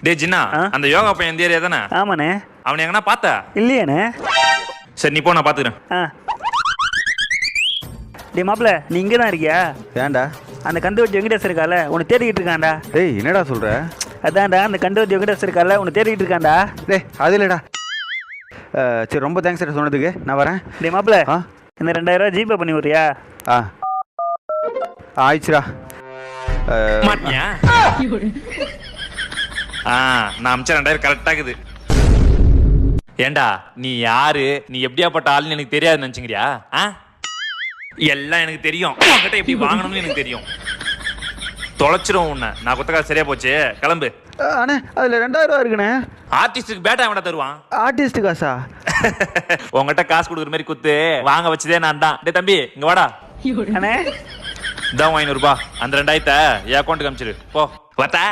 டே ஜின்னா, அந்த யோகா பையன் இந்த ஏரியா தானே? ஆமாண்ணே. அவனை எங்கன்னா பார்த்தா? இல்லையாண்ணே. சரி நீ போ, நான் பாத்துக்கிறேன். டே மாப்பிள்ள, நீ இங்கே தான் இருக்கியா? ஏன்டா? அந்த கண்டுவட்டி வெங்கடேஷ் இருக்கால, உன்னை தேடிக்கிட்டு இருக்கான்டா. டேய் என்னடா சொல்ற? அதான்டா, அந்த கண்டுவட்டி வெங்கடேஷ் இருக்கால, உன்னை தேடிக்கிட்டு இருக்கான்டா. டேய் அது இல்லடா. சரி ரொம்ப தேங்க்ஸ் சொன்னதுக்கு, நான் வரேன். டே மாப்பிள்ள, இந்த 2000 ஜிபே பண்ணி விடுறியா? ஆயிடுச்சுடா. மாட்டியா? நான் அமிச்ச 2000 கரெக்டா இருக்குது. ஏண்டா நீ யாரு, நீ எப்படியாப்பட்ட ஆளுன்னு எனக்கு தெரியாது நினைச்சுக்கிறியா? எல்லாம் எனக்கு தெரியும். உங்ககிட்ட எப்படி வாங்கணும்னு எனக்கு தெரியும். தொலைச்சிரும் உன்னை. நான் குத்த காசு சரியா போச்சு, கிளம்பு. அண்ணே அதுல 2000 இருக்குண்ணே. ஆர்டிஸ்டுக்கு பேட்டா வேணா தருவான். ஆர்டிஸ்ட் காசா? உங்ககிட்ட காசு கொடுக்குற மாதிரி குத்து வாங்க வச்சதே நான் தான். டே தம்பி இங்க வாடா. அண்ணே இதான் 500 ரூபாய். அந்த 2000 என் அக்கௌண்ட்டுக்கு அனுப்பிச்சிரு போ. பார்த்தா